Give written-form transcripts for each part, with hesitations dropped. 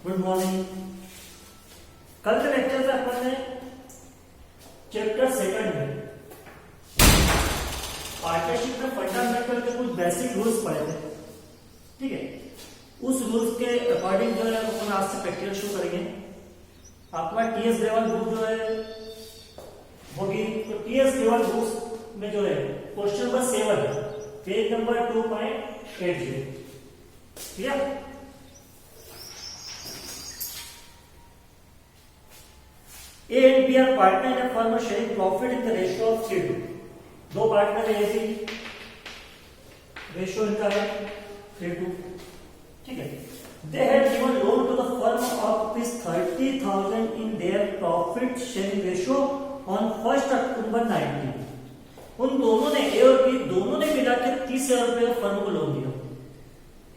Good morning. कल के lecture में अपन ने चैप्टर सेकंड में पार्टनरशिप में फंडामेंटल के कुछ बेसिक रूल्स पढ़े थे। ठीक है, उस रूल्स के अकॉर्डिंग जो है अपन आज से प्रैक्टिकल शुरू करेंगे। आपका टीएस लेवल बुक जो है होगी, तो टीएस लेवल बुक्स में जो है question number 7 page number 2.80। Clear? A and B are partner in a firm sharing profit in the ratio of 3:2। दो पार्टनर है, ऐसी रेशियो इनका है 3:2। ठीक है, they had given loan to the firm of ₹30,000 in their profit sharing ratio on 1 October 19। उन दोनों ने, ए और बी दोनों ने मिला के 30,000 रुपये फर्म को लोन दिया।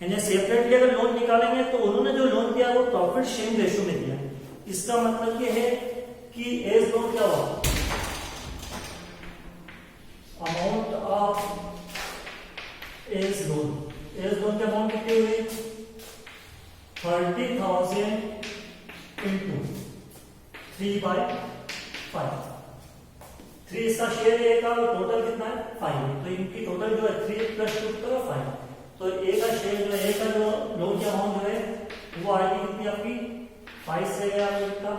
इन्हें सेपरेटली अगर लोन निकालेंगे तो उन्होंने जो लोन दिया वो प्रॉफिट शेयरिंग रेशियो में दिया। इसका मतलब ये है कि एज लोन क्या हुआ, अमाउंट ऑफ एज लोन की अमाउंट कितनी हुई 30,000 इंटू 3/5। 3 इसका शेयर है का, टोटल कितना है 5, तो इनकी टोटल जो है 3 + 2 का 5। तो ए का शेयर जो है, ए का जो लोन की अमाउंट जो है वो आएगी कितनी आपकी 5 से गया आपका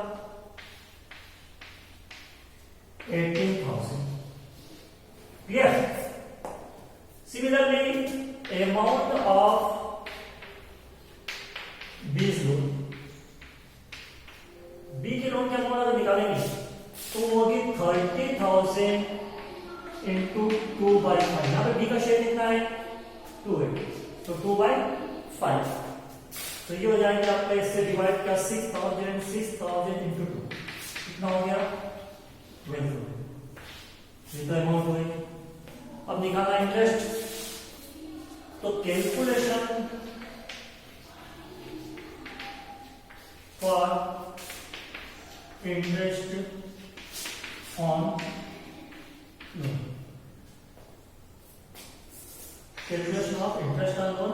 18,000। क्लियर? सिमिलरली अमाउंट ऑफ बीज लोन, बी के लोन की अमाउंट अगर निकालेंगे तो होगी 30,000 इंटू 2/5। यहाँ पे बी का शेयर कितना है 2 है, तो 2/5। तो ये हो जाएगा आपका, इससे डिवाइड का 6,000 इंटू 2 कितना हो गया 12। जितना अमाउंट हुई, अब निकालना इंटरेस्ट। तो calculation for interest on loan, calculation of interest on loan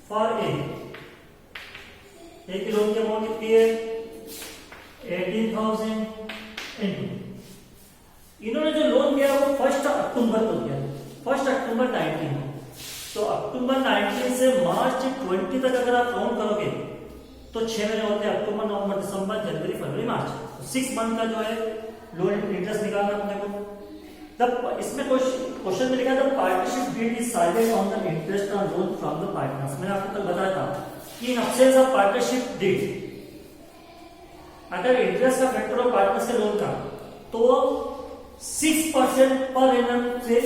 for a की लोन की अमाउंट कितनी है 18,000 इंटू, इन्होंने जो लोन दिया वो 1 अक्टूबर को दिया, 1 अक्टूबर 19। तो अक्टूबर 19 से मार्च 20 तक अगर आप लोन करोगे तो 6 महीने होते हैं, अक्टूबर नवंबर दिसंबर जनवरी फरवरी मार्च, तो 6 मंथ का जो है लोन इंटरेस्ट निकालना अपने को। तब इसमें क्वेश्चन में लिखा था partnership deed is silent on the interest on loan from the partners. मैंने आपको कल बताया था कि in absence of partnership deed, अगर इंटरेस्ट का फैक्टर हो पार्टनर्स के लोन का तो 6% पर एनम से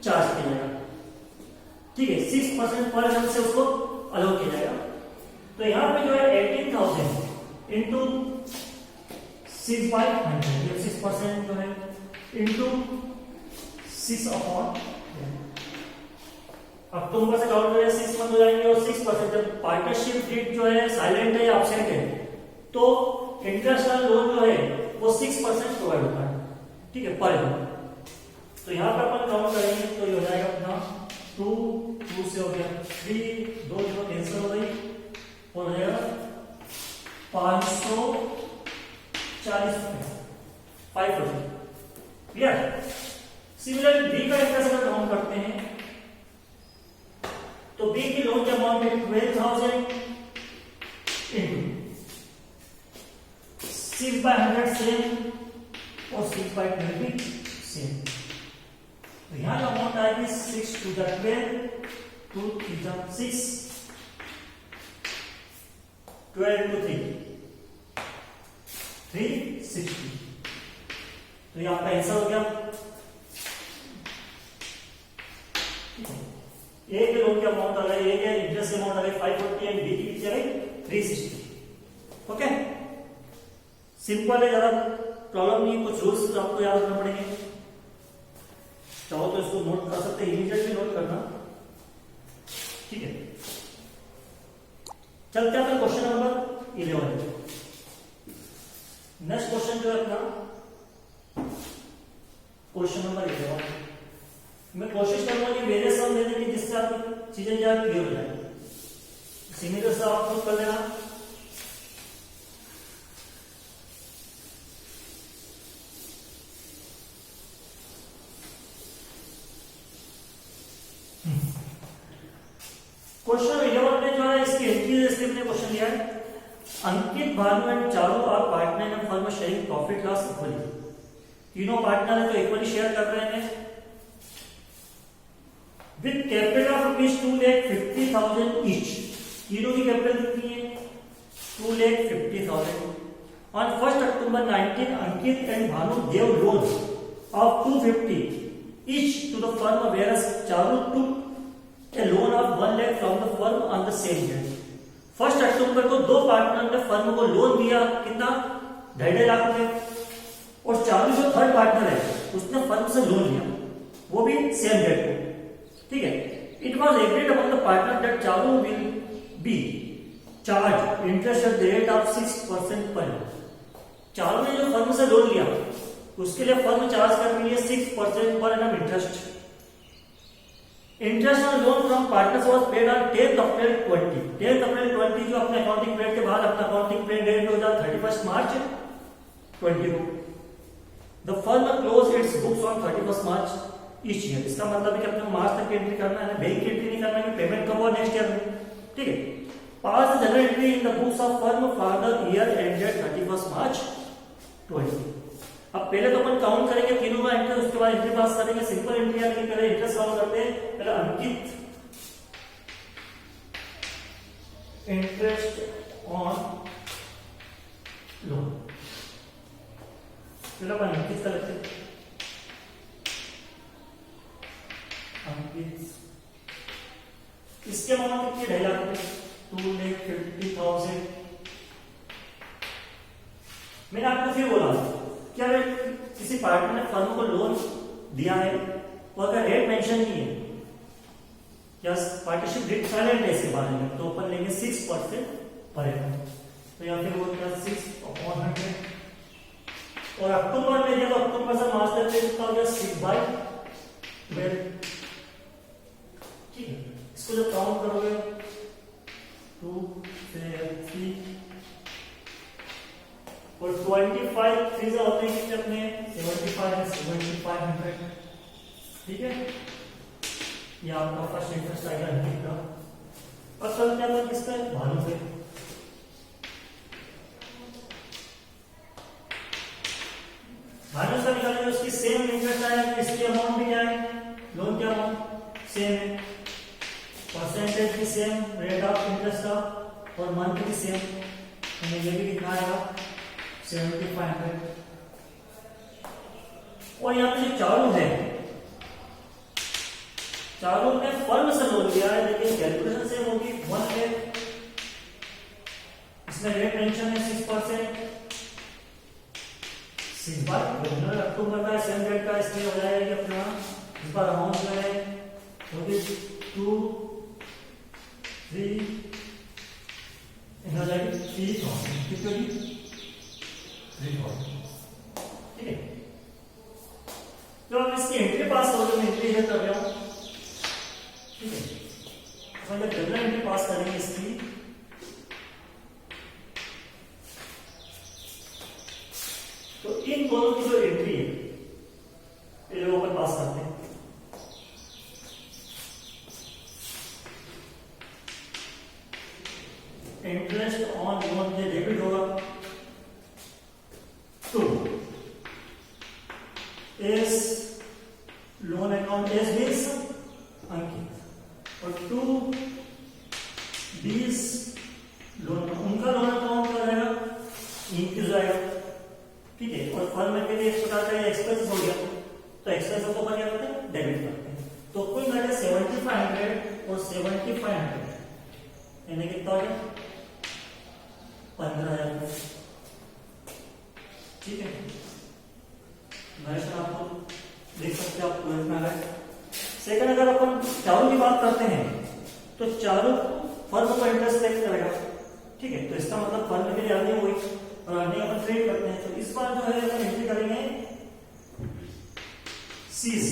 चार्ज किया जाएगा। ठीक है, 6% पर एनम से उसको अलाउ किया जाएगा। तो यहां पे जो है 18,000 इंटू 6/100, 6% जो है इंटू 6/, अक्टूबर से काउंट करें 6 मंथ हो जाएंगे, और 6% जब पार्टनरशिप डीड जो है साइलेंट है या एब्सेंट है तो इंटरेस्ट ऑन लोन जो है वो 6% प्रोवाइड होता है। ठीक है, पर एनम। तो यहां पर अपन काउंट करेंगे तो ये हो जाएगा अपना 2 से हो गया 3, 2 कैंसिल हो गई, और हो जाएगा 540 रुपए 5%। क्लियर? सिमिलरली बी का इंटरेस्ट अगर काउंट करते हैं तो बी की लोन की अमाउंट है 12,000 इंटू 6/100 सेम और 6/12 भी सेम। तो यहां का अमाउंट आएगी 6 to the 12, 2 3 जा 6, 12 to 3 360। तो ये आपका आंसर हो गया। ए के लोन की अमाउंट आ गई, ए के इंटरेस्ट अमाउंट आ गई 540 एंड बी की कितनी आ गई 360। ओके, सिंपल है, ज्यादा प्रॉब्लम नहीं। कुछ रूल्स आपको याद रखना पड़ेंगे, चाहो तो इसको नोट कर सकते हैं, इमीडिएटली नोट करना। ठीक है, चलते हैं क्वेश्चन नंबर 11। नेक्स्ट क्वेश्चन जो है अपना क्वेश्चन नंबर 11। मैं कोशिश करूंगा कि मेरे सम देने की जिससे आप चीजें क्या क्लियर हो जाए। सिमिलर से आप खुद कर लेना। क्वेश्चन 11 में जो है इसकी एंट्री स्लिप ने क्वेश्चन दिया है, Ankit, Bhanu and Charu are partner in firm sharing profit loss equally. तीनों पार्टनर है तो इक्वली शेयर कर रहे हैं विद कैपिटल ऑफ ₹2,50,000 ईच। तीनों की कैपिटल कितनी है? 2,50,000। On 1st October 19, Ankit and Bhanu gave loan of 250 each to the firm, whereas Charu took a loan of 1 lakh from the firm on the same date. 1st अक्टूबर को दो partner ने firm को loan दिया, कितना? 2.5 लाख रुपए। और चारू जो third partner है उसने फर्म से लोन लिया, वो भी सेम डेट को। ठीक है। It was agreed among the partner that Charu will be charge interest at the rate of 6% पर annum। चारू ने जो फर्म से लोन लिया उसके लिए फर्म चार्ज कर रही है 6% per annum interest. Interest on loan from partners was paid on 10th April 20। 10th April 20 जो अपने अकाउंटिंग पीरियड के बाद अपना अकाउंटिंग पीरियड डेट हो जाता 31 मार्च 20 को। The firm close it's books on 31 March each year. इसका मतलब है कि अपने मार्च तक एंट्री करना है, बैंक की एंट्री नहीं करना है, पेमेंट कब हुआ नेक्स्ट ईयर में। ठीक है। Pass the general entry in the books of firm for the year ended 31 March 20। अब पहले तो अपन काउंट करेंगे तीनों का इंटरेस्ट, उसके बाद एंट्री पास करेंगे। सिंपल एंट्री है, लेकिन पहले इंटरेस्ट काउंट करते हैं। पहले अंकित इंटरेस्ट ऑन लोन, पहले अपन अंकित का लेते हैं। अंकित इसके अमाउंट कितनी? 2.5 लाख, 2,50,000। मैंने आपको फिर बोला क्या किसी पार्टनर ने फर्म को लोन दिया है और अगर रेट मेंशन नहीं है या पार्टनरशिप रेट साइलेंट है इसके बारे में, तो अपन लेंगे 6% पर एनम। तो यहाँ पे वो क्या 6/100। और अक्टूबर में जब अक्टूबर से मार्च तक कितना हो गया 6/12। ठीक है। इसको जब काउंट करोगे 2 से 3 और 25 3 से होते हैं कितने अपने 75,000। ठीक है। ये आपका फर्स्ट इंटरेस्ट आएगा अंकित का। और चलते हैं किसका? भानु पे। भानु से निकालेंगे उसकी सेम इंटरेस्ट आएगा, इसकी अमाउंट भी क्या है? लोन की अमाउंट सेम है, परसेंटेज भी सेम, रेट ऑफ इंटरेस्ट का और मंथ भी सेम। हमें ये भी लिखना है 7500। और यहाँ पे जो चारू है, चारू ने फर्म से लोन लिया है, लेकिन कैलकुलेशन सेम होगी 1 है। इसमें रेट मेंशन है 6%। 6 बार अक्टूबर का सेम डेट का, इसलिए हो जाएगा कि अपना इस बार अमाउंट जो है वो भी 2 3 हो जाएगी 3,000। कितनी? 3,000। ठीक है। जो हम इसकी एंट्री पास करोगे, मैं एंट्री कर रहा हूं। ठीक है। तो जब जनरल एंट्री पास करेंगे इसकी, तो इन दोनों की जो एंट्री है ये ऊपर पास करते हैं। इंटरेस्ट ऑन लोन ये डेबिट होगा, तो as loan account as means Ankit और 2 बीस लोन उनका लोन अकाउंट क्या रहेगा? इंक्रीज आएगा। ठीक है। और फर्म के लिए एक प्रकार का एक्सपेंस हो गया, तो एक्सपेंस को अपन क्या करते हैं? डेबिट करते हैं। तो कुल मिला 7500 और 7500 यानी कितना हो गया? 15,000। ठीक है। मैं आपको देख सकते हैं, आपको में आ रहा है। सेकंड, अगर अपन चारू की बात करते हैं तो चारू फर्म का इंटरेस्ट पे करेगा। ठीक है। तो इसका मतलब फर्म के लिए अर्निंग हुई और अर्निंग अपन ट्रेड करते हैं। तो इस बार जो है अपन एंट्री करेंगे सीज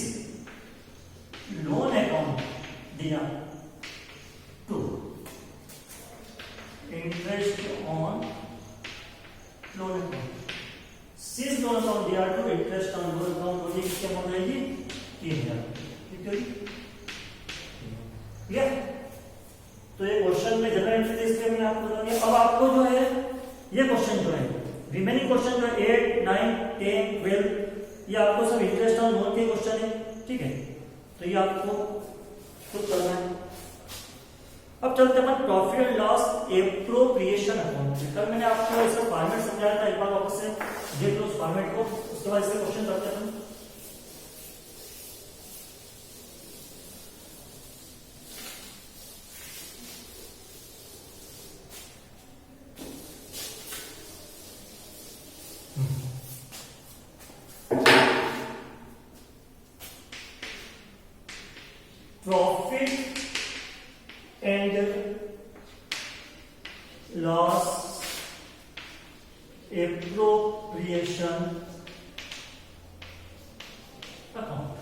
लोन अकाउंट दिया to interest on loan account. C's loan account दिया to interest on loan account होगी किसके अमाउंट रहेगी? 3,000। ठीक है। क्लियर? तो आपको बता दिया। अब आपको जो है ये क्वेश्चन जो है रिमेनिंग क्वेश्चन जो है 8, 9, 10, 12 ये आपको सब इंटरेस्ट ऑन लोन के क्वेश्चन है, ठीक है। तो ये आपको खुद करना है। अब चलते हैं profit and loss appropriation account. कल मैंने आपको इसका फॉर्मेट समझाया था, एक बार वापस से देख लो उस फॉर्मेट को, उसके बाद इसके क्वेश्चन करते हैं। Profit and loss appropriation account,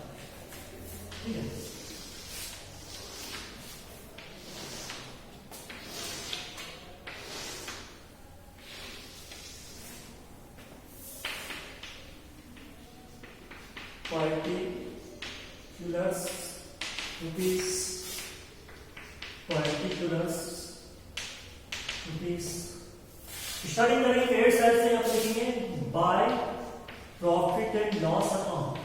ठीक है। particulars rupees स्टार्टिंग करेंगे क्रेडिट साइड से। आप लिखेंगे by profit and loss account.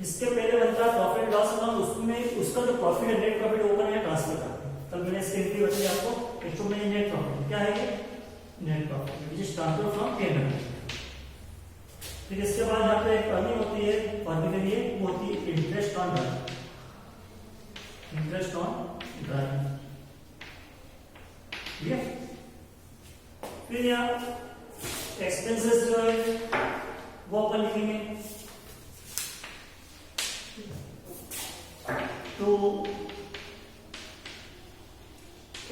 इसके पहले बनता है प्रॉफिट लॉस अकाउंट, उसमें उसका जो प्रॉफिट है नेट प्रॉफिट वो करेंगे ट्रांसफर करते हैं। कल मैंने इसकी एंट्री बताई आपको, एक्चुअल में नेट प्रॉफिट क्या है, net profit which is transfer from payment. फिर इसके बाद यहाँ पे एक अर्निंग होती है फर्म के लिए, वो होती है interest on drawing, interest on drawing, ठीक है। फिर यहाँ एक्सपेंसेस जो है वो अपन लिखेंगे to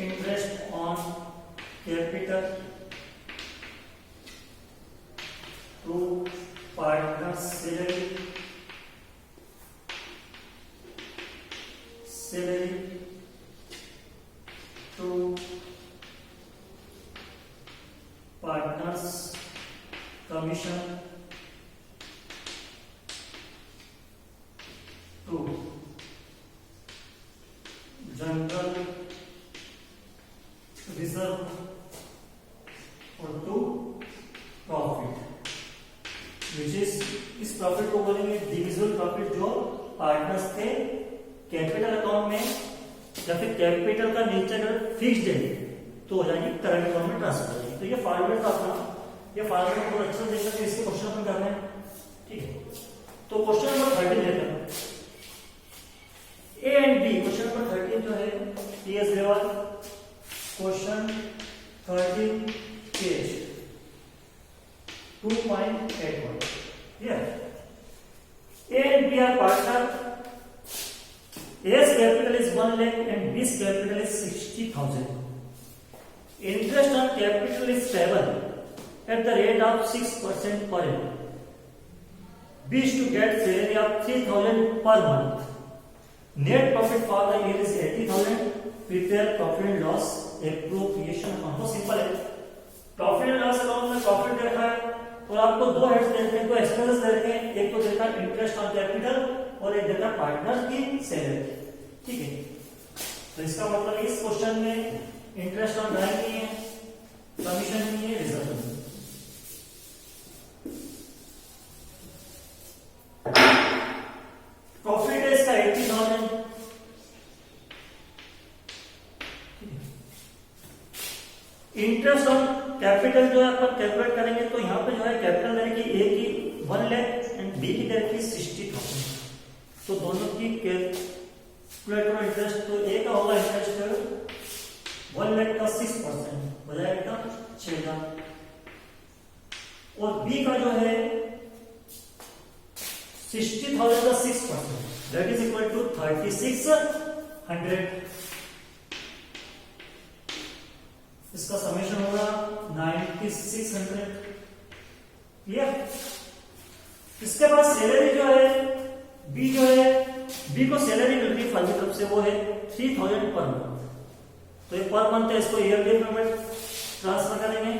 interest on capital to partner salary to partners commission to general reserve और टू प्रॉफिट विच इज, इस प्रॉफिट को बोलेंगे डिविजिबल प्रॉफिट जो पार्टनर्स थे कैपिटल अकाउंट में, या फिर कैपिटल का नेचर अगर फिक्स्ड है तो हो जाएगी करंट अकाउंट में ट्रांसफर करेंगे। तो ये फॉर्मेट था अपना, ये फॉर्मेट बहुत अच्छा देख सकते हैं, इसके क्वेश्चन अपन कर रहे हैं, ठीक है। तो क्वेश्चन नंबर 13 लेते हैं, A and B. Question number 13 जो है PS level question 13 page 2.81, A and B are partner. A's capital is 1 lakh and B's capital is 60,000. Interest on capital is payable at the rate of 6% per annum. B is to get salary of 3,000 per month. Net profit for the year is 80,000. Prepare profit and loss appropriation account. बहुत simple है। Profit and loss account में profit दे रखा है और आपको दो heads दे रखे हैं, दो एक्सपेंसेस दे रखे हैं, एक तो देता है इंटरेस्ट ऑन कैपिटल और एक देता है पार्टनर की सैलरी, ठीक है। तो इसका मतलब इस क्वेश्चन में इंटरेस्ट ऑन ड्राइंग नहीं है, कमीशन नहीं है, रिजर्व नहीं है। प्रॉफिट है इसका 80,000, इंटरेस्ट ऑन कैपिटल जो है अपन कैलकुलेट करेंगे तो यहाँ पे जो है कैपिटल रहेगी ए की 1 लाख एंड बी की रहेगी 60,000। तो दोनों की कैलकुलेट करो इंटरेस्ट, तो ए का होगा इंटरेस्ट 1 लाख का 6% हो जाएगा 6,000 और बी का जो है 60,000 का 6% दैट इज इक्वल टू 3,600। इसका समेशन होगा 9,600, क्लियर। इसके बाद सैलरी जो है बी जो है, बी को सैलरी मिल रही फर्म की तरफ से, वो है 3,000 पर मंथ। तो ये पर मंथ है, इसको ईयरली पेमेंट ट्रांसफर करेंगे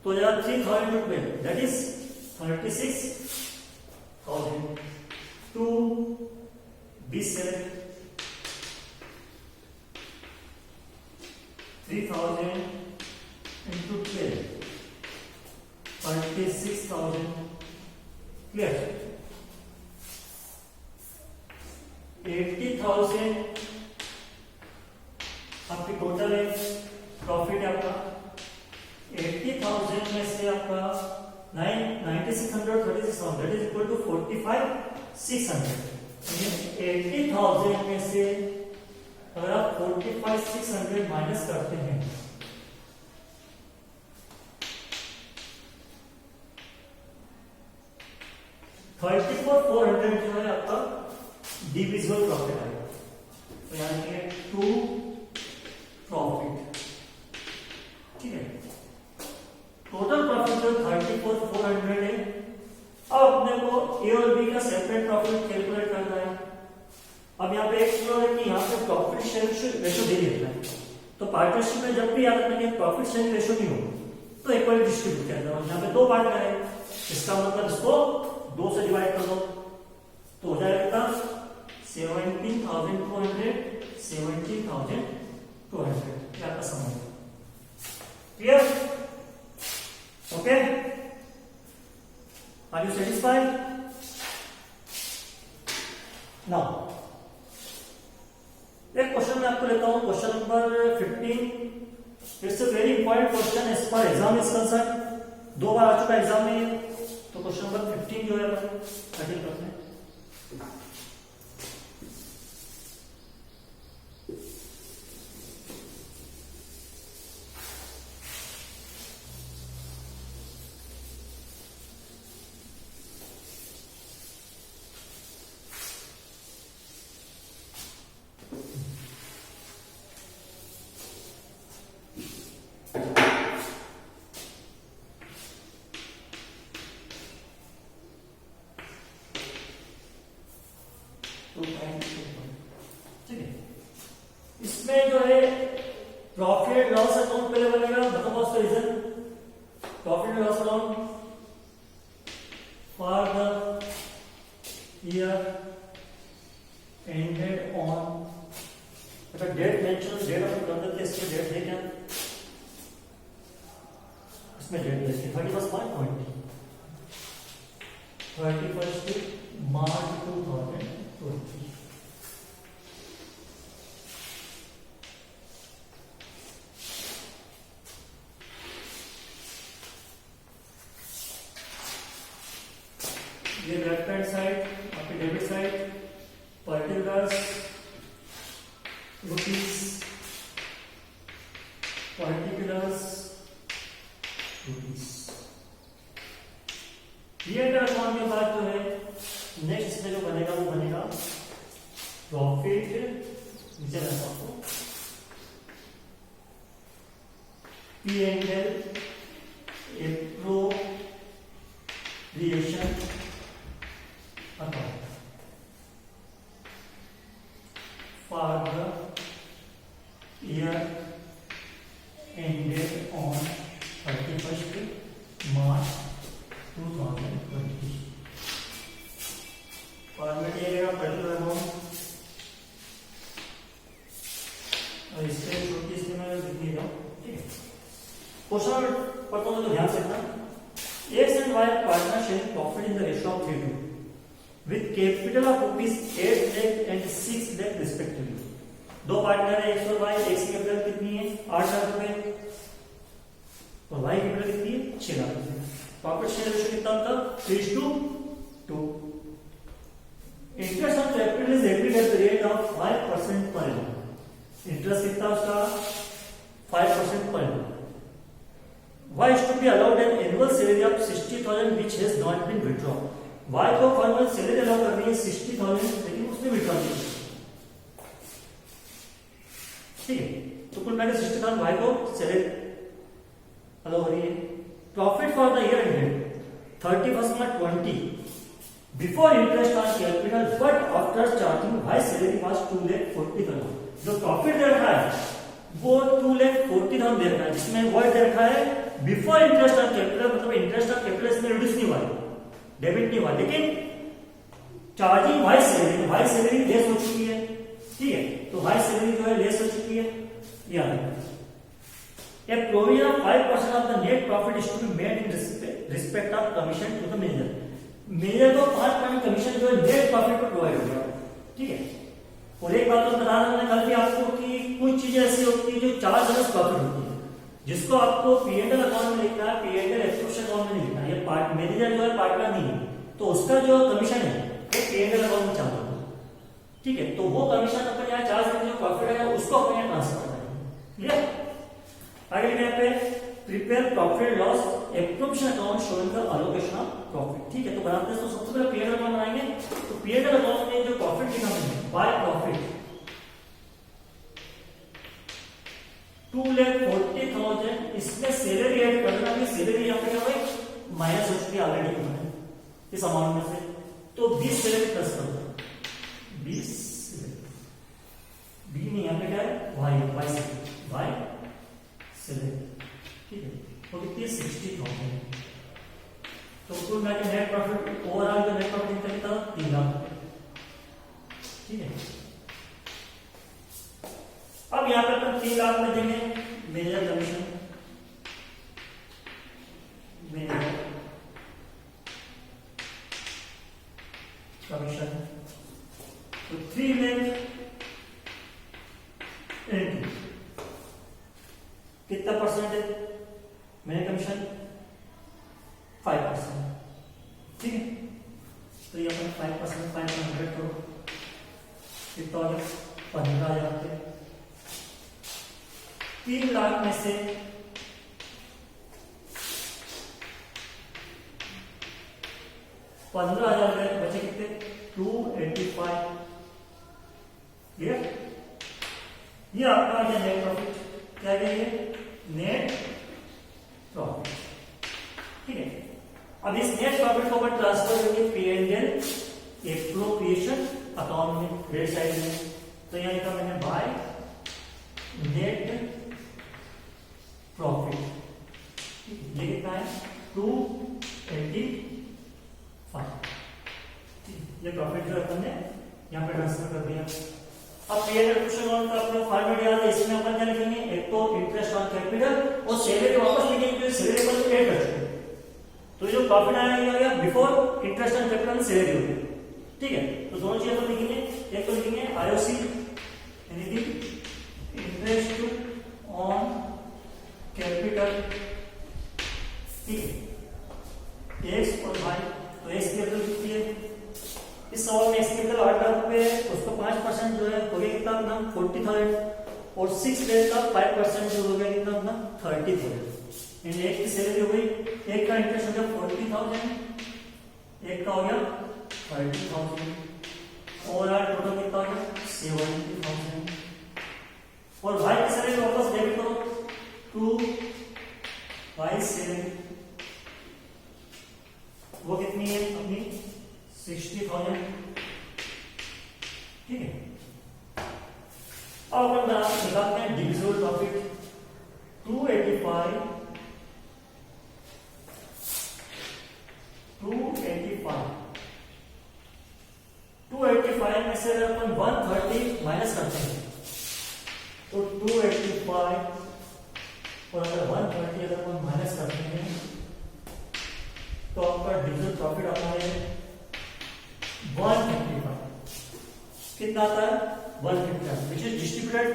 तो जाएगा 3,000 रुपए that is 36,000 to be salary 3,000 into 12, 36,000. Clear? 80,000 आपकी टोटल है, प्रॉफिट है आपका। 80,000 में से आपका 9600 36,000 दैट इज इक्वल टू 45,600। 80,000 में से अगर आप 45,600 माइनस करते हैं 34,400 जो है आपका डिविजिबल प्रॉफिट आएगा। तो यानी कि टू प्रॉफिट, ठीक है। टोटल प्रॉफिट जो 34,400 है। अब अपने को ए और बी का सेपरेट प्रॉफिट कैलकुलेट करना है। अब यहाँ पे एक फ्लोर है कि यहाँ पे प्रॉफिट शेयर रेशो दे देता है, तो पार्टनरशिप में जब भी याद रखना कि प्रॉफिट शेयर रेशो नहीं हो तो इक्वली डिस्ट्रीब्यूट किया जाए। यहाँ पे दो पार्टनर है, इसका मतलब इसको 2 से डिवाइड कर दो तो हो जाएगा 17,200 17,200 क्या आपका समझ। Clear? Okay, are you satisfied? Now एक क्वेश्चन मैं आपको लेता हूं, question number 15। It's a very important question as per exam is concern. 2 बार आ चुका एग्जाम में, तो क्वेश्चन नंबर 15 जो है सेटिल करते हैं। ठीक है, इसमें जो है प्रॉफिट एंड लॉस अकाउंट पहले बनेगा। बताओ उसका reason. Profit and loss account for the year ended on, अगर डेट मेंशन, डेट ऑफ कर देते इसमें डेट है क्या, इसमें डेट है 31 मार्च 31 मार्च 2020। ये लेफ्ट हैंड साइड आपकी debit side, particulars rupees, particulars rupees. ये अगर अकाउंट के बाद जो है नेक्स्ट में जो बनेगा वो बनेगा प्रॉफिट, नीचे रहता आपको P and L appropriation account for the year ended on 31 March 2020। Format ये रहेगा पर्टिकुलर अमाउंट, और इससे छोटी इसमें मैं लिख नहीं रहा हूं। ठीक है, क्वेश्चन पढ़ता हूं तो ध्यान से रखना। X and Y partner sharing profit in the ratio of 3:2 with capital of rupees 8 lakh and 6 lakh respectively। दो पार्टनर है X और Y, X की कैपिटल कितनी है 8 लाख रुपए और Y की कैपिटल कितनी है 6 लाख रुपए। प्रॉफिट शेयर रेशियो कितना होता है 3:2। Interest on capital is agreed at the rate of 5% per annum. Interest कितना उसका 5% per annum. Y is to be allowed an annual salary of 60,000 which has not been withdrawn। Y को formal salary allow करनी है 60,000 लेकिन उसने withdraw नहीं किया। ठीक है, तो कुल मैंने 60,000 Y को सैलरी अलाउ हो रही है। Profit for the year ended 31 March 20 before interest on capital but after charging Y salary was 2,40,000। जो प्रॉफिट दे रखा है वो 2,40,000 दे रखा है, जिसमें वर्ड दे रखा है बिफोर इंटरेस्ट ऑन कैपिटल, मतलब इंटरेस्ट ऑन कैपिटल इसमें रिड्यूस नहीं हुआ, डेबिट नहीं हुआ, लेकिन चार्जिंग वाई सैलरी लेस हो चुकी है। ठीक है, तो वाई सैलरी जो है लेस हो चुकी है, याद रखना। A provision of 5% of the net profit is to be made in respect of commission to the manager. Manager को 5% कमीशन जो है नेट प्रॉफिट पर प्रोवाइड होगा, ठीक है। और एक बात तो बता रहा हूं कल भी आपको कि कुछ चीजें ऐसी होती है जो 4 जनरल प्रॉफिट होती है, जिसको आपको पीएनएल अकाउंट में लिखना है, पीएनएल एक्सपोर्शन अकाउंट में लिखना है। ये पार्ट मैनेजर जो है पार्टनर नहीं है, तो उसका जो कमीशन है वो पीएनएल अकाउंट में चालू होगा, ठीक है। तो वो कमीशन अपन यहाँ 4 जनरल जो प्रॉफिट है उसको अपन यहाँ ट्रांसफर करेंगे, क्लियर। आगे यहाँ पे prepare profit loss appropriation account showing the allocation of profit, ठीक है। तो बनाते हैं, तो सबसे पहले पीएनएल अकाउंट बनाएंगे। तो पीएनएल अकाउंट में जो प्रॉफिट लिखा मैंने बाय प्रॉफिट 2,40,000, इसमें सैलरी ऐड करना है। सैलरी यहाँ पे क्या होगा माइनस हो चुकी है ऑलरेडी है इस अमाउंट में से, तो 20 सैलरी प्लस कर दो, 20 बी नहीं यहाँ पे क्या है वाई सैलरी, ठीक है। तो कितनी है 60,000। तो कुल मिला के नेट प्रॉफिट ओवरऑल जो नेट प्रॉफिट इनका कितना 3 लाख, ठीक है। अब यहाँ पे अपन 3 लाख में देंगे मैनेजर कमीशन, तो 3 लाख कितना परसेंट है मैंने कमीशन 5%, ठीक है। तो ये अपन 5% 500 करो, कितना हो गया 15,000। 3 लाख में से 15,000 बचे कितने 285, क्लियर। ये आपका आ गया नेट प्रॉफिट, क्या है ये नेट प्रॉफिट, ठीक है। अब इस नेट प्रॉफिट को अपन ट्रांसफर करेंगे पीएनएल एप्रोप्रिएशन अकाउंट में क्रेडिट साइड में। तो यहाँ लिखा मैंने बाय नेट प्रॉफिट, ये कितना है 285, ये प्रॉफिट जो अपन ने यहाँ पे ट्रांसफर कर दिया। अब पीएनएल अकाउंट का अपने फॉर्मेट याद है, इसमें अपन क्या लिखेंगे एक तो इंटरेस्ट ऑन कैपिटल और सैलरी वापस लिखेंगे जो सैलरी पर पेड कर चुके। तो जो प्रॉफिट आया ये हो गया before interest on capital salary हो गई, ठीक है। तो दोनों चीजें अपन लिखेंगे, एक तो लिखेंगे आईओसी यानी इंटरेस्ट ऑन कैपिटल, ठीक है, एक्स और वाई। तो एक्स कैपिटल कितनी है इस सवाल में, एक्स कैपिटल 8 लाख रुपए है, उसको 5% जो है हो गया कितना अपना 40,000, और 6 डेज का 5% जो हो गया कितना अपना 30,000। एक की सैलरी हो गई, एक का इंटरेस्ट हो गया 40,000, एक का हो गया 30,000, और टोटल कितना हो गया 70,000। और भाई की सैलरी वापस डेबिट करो 2 बाई 7, वो कितनी है अपनी 60,000, ठीक है। अब अपन निकालते हैं डिविजिबल प्रॉफिट 285 में से अगर अपन 130 माइनस करते हैं तो 285, और अगर 130 अगर अपन माइनस करते हैं तो आपका डिविजिबल प्रॉफिट आता है 155। कितना आता है 155, which is distributed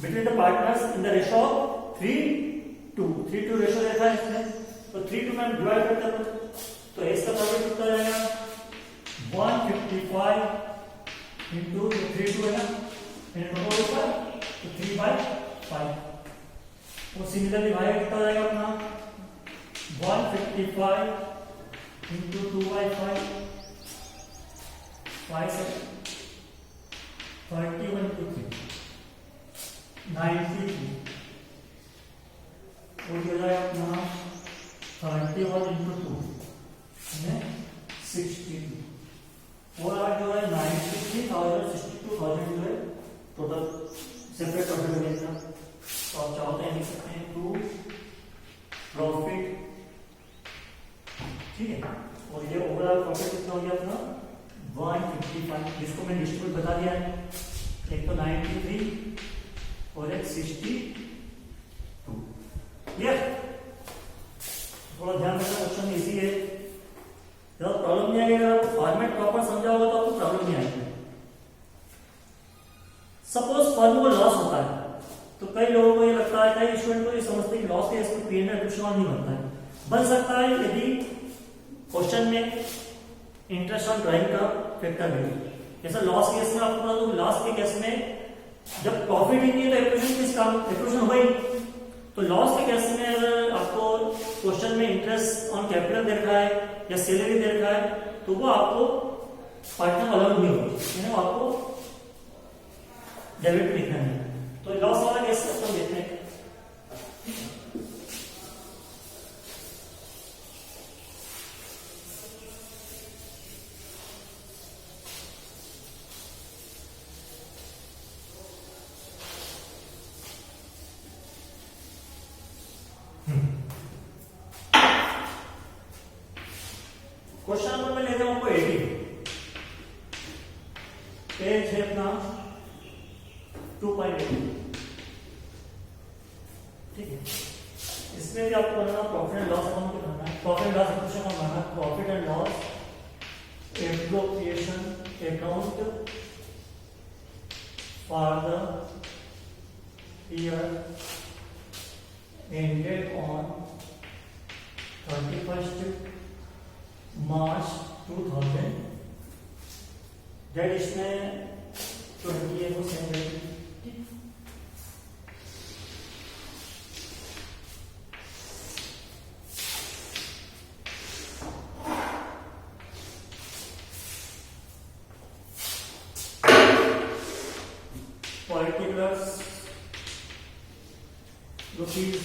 between the partners in the ratio of 3:2 ratio देखा है इसमें, तो 3:2 में डिवाइड करते हैं तो इसका प्रॉफिट कितना जाएगा 155 इंटू 3:2 है ना, तो 3/5। और सिमिलरली भाई कितना जाएगा अपना 155 इंटू 2/5, 31 to 3 93, और हो जाएगा अपना 31 इंटू 2 62, और आज जो है 93,000 62,000 जो है टोटल सेपरेट प्रॉफिट हो गया। तो आप चाहते हैं लिख सकते हैं टू प्रॉफिट, ठीक है। और ये ओवरऑल प्रॉफिट कितना हो गया अपना 155, जिसको मैं डिस्ट्रीब्यूट बता दिया है, एक तो 93 और एक 62, क्लियर? थोड़ा ध्यान रखना, क्वेश्चन इजी है, ज्यादा प्रॉब्लम नहीं आएगा। अगर फॉर्मेट प्रॉपर समझा होगा तो आपको प्रॉब्लम नहीं आएगी। सपोज फर्म को लॉस होता है, तो कई लोगों को ये लगता है, कई स्टूडेंट को ये समझते हैं कि लॉस के केस में पीएनएल एट्रिब्यूशन नहीं बनता है। बन सकता है यदि क्वेश्चन में इंटरेस्ट ऑन ड्राइंग का फैक्टर है। जैसा लॉस केस में आपको बता दूं, लॉस के केस में जब प्रॉफिट ही नहीं है तो एप्रिसिएशन किस काम, एप्रिसिएशन होगा ही। तो लॉस के केस में अगर आपको क्वेश्चन में इंटरेस्ट ऑन कैपिटल दे रखा है या सैलरी दे रखा है, तो वो आपको पार्टनर अलाउड नहीं होगी, यानी आपको डेबिट लिखना है। तो लॉस वाला केस अपन देखते हैं। क्वेश्चन नंबर में ले जाऊं आपको 18, पेज है अपना 2.8, ठीक है। इसमें भी आपको बनाना प्रॉफिट एंड लॉस अकाउंट बनाना है, प्रॉफिट एंड लॉस एप्रोप्रिएशन का बनाना है, profit and loss appropriation account for the year ended on 31st March 2000, date इसमें 20 वो सेम रहेगी। Particulars rupees,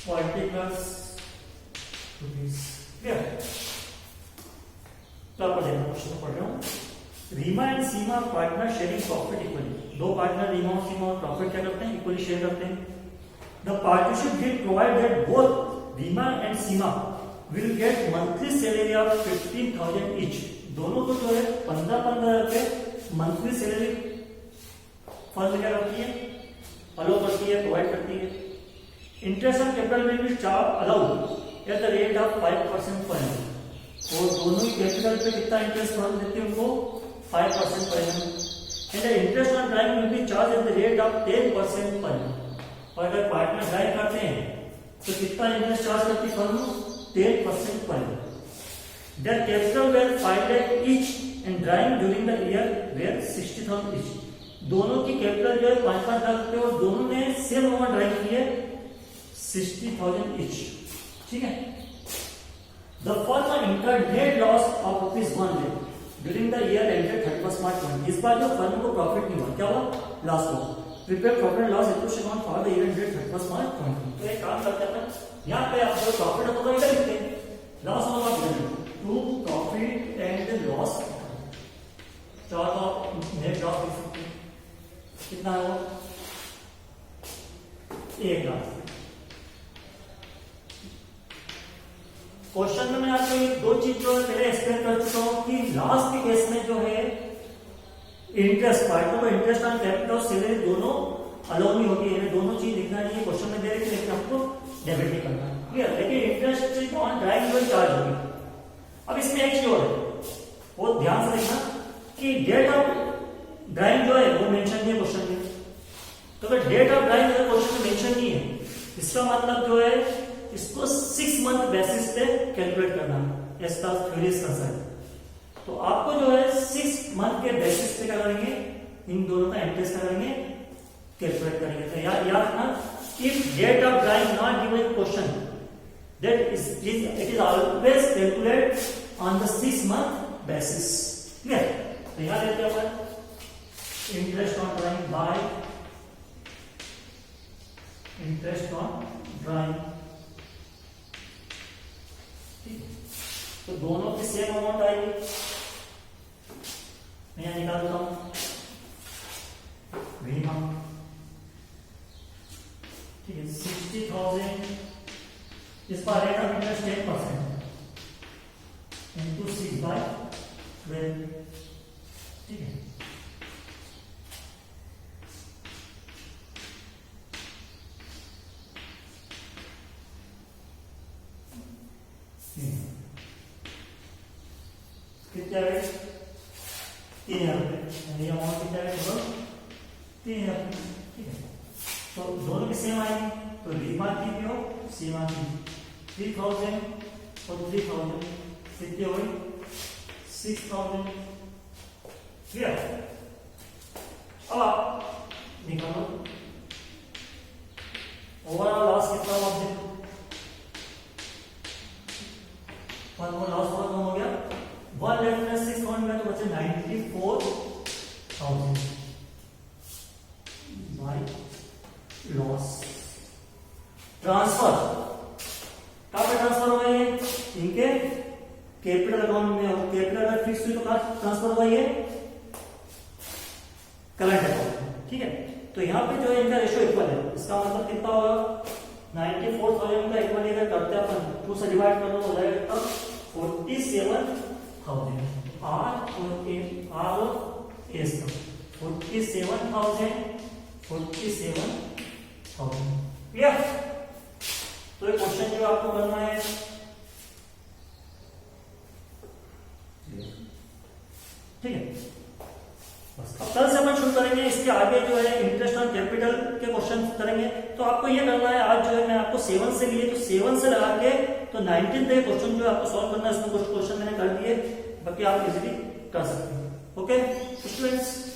particulars rupees, clear? तो आपको देखना, क्वेश्चन पढ़ रहा हूं। Reema and Seema partner sharing profit equally. दो पार्टनर रीमा और सीमा प्रॉफिट क्या करते हैं, इक्वली शेयर करते हैं। The partnership deed provide that both Reema and Seema will get monthly salary of 15,000 each. दोनों को जो है 15,000 रुपए मंथली सैलरी फर्म क्या करती है, अलाउ करती है, प्रोवाइड करती है। Interest on capital will be charge allowed at the rate of 5% per annum. और दोनों ही कैपिटल पे कितना इंटरेस्ट फर्म देती है उनको, 5% per annum. And the interest on drawing will be charge at the rate of 10% पर एनम। और अगर पार्टनर ड्राइव करते हैं तो कितना इंटरेस्ट चार्ज करती है फर्म, 10% पर annum. Their capital were 5 lakh each and drawing during the year were 60,000 each. दोनों की कैपिटल जो है 5-5 लाख रुपए और दोनों ने सेम अमाउंट ड्राइव की है 60,000 ईच, ठीक है। The firm incurred net loss of ₹1 lakh during the year ended 31st March 2020। इस बार जो फर्म को प्रॉफिट नहीं हुआ, क्या हुआ, लॉस हुआ। Prepare profit and loss appropriation account for the year ended 31st March 2020। तो एक काम करते हैं, यहां पे आप जो प्रॉफिट होगा इधर लिखते हैं, लॉस होगा इधर, टू प्रॉफिट एंड लॉस, चाहे तो आप नेट लॉस लिख सकते हैं। कितना है वो, 1 लाख। क्वेश्चन में मैं आपको ये दो चीज जो है पहले एक्सप्लेन कर चुका हूं कि लॉस के केस में जो है इंटरेस्ट, पार्टनर को इंटरेस्ट ऑन कैपिटल और सैलरी दोनों अलाउ नहीं होती है, दोनों चीज लिखना नहीं है। क्वेश्चन में दे रही है आपको डेबिट नहीं करना है, क्लियर? लेकिन इंटरेस्ट ऑन ड्राइंग जो चार्ज होगी। अब इसमें एक चीज और है, वो ध्यान से देखना कि डेट ऑफ ड्राइंग जो है वो मेंशन नहीं है क्वेश्चन में। तो अगर डेट ऑफ ड्राइंग अगर क्वेश्चन में मेंशन नहीं है, इसका मतलब जो है इसको 6 मंथ बेसिस पे कैलकुलेट करना है, एज पर थ्योरी कंसर्न। तो आपको जो है 6 मंथ के बेसिस पे क्या करेंगे, इन दोनों का इंटरेस्ट करेंगे, कैलकुलेट करेंगे। तो याद रखना, if date of drawing not given in question, that it is always calculate on the 6 month basis, clear? तो यहां लेते हैं अपन interest on drawing by interest on drawing, तो दोनों की सेम अमाउंट आएगी। मैं यहां निकालता हूं रीमा, ठीक है, 60,000 इस पर रेट ऑफ इंटरेस्ट 10% इंटू 6/12, ठीक है। कितना है 3000 रुपये, यानी अमाउंट कितना है टोटल 3000। ठीक है, तो दोनों की सेम आएंगे, तो रीमार्क की भी हो सेम आएंगे, 3000 और 3000 कितने हुए 6000। क्लियर? अब आप निकालो ओवरऑल लॉस कितना हुआ, आप देखो लॉस हो गया 1 लेस 6000 में, तो बचे 94,000 बाय लॉस। ट्रांसफर कहां पे ट्रांसफर हुआ है, इनके कैपिटल अकाउंट में, और कैपिटल अगर फिक्स हुई तो कहां ट्रांसफर हुआ है करंट अकाउंट। ठीक है, तो यहाँ पे जो है इनका रेशियो इक्वल है, इसका मतलब कितना होगा 94,000 का इक्वल अगर करते हैं अपन 2 से डिवाइड कर दो हो जाएगा 47,000। आर और ए आर और एस का 47,000। क्लियर? तो ये क्वेश्चन जो आपको करना है, ठीक है, बस अब कल से अपन शुरू करेंगे, इसके आगे जो है इंटरेस्ट ऑन कैपिटल के क्वेश्चन करेंगे। तो आपको ये करना है, आज जो है मैं आपको 7 से लिए, तो 7 से लगा के तो 19 तक क्वेश्चन जो आपको सॉल्व करना है, इसमें कुछ क्वेश्चन मैंने कर दिए, बाकी आप इजीली कर सकते हैं। Okay students.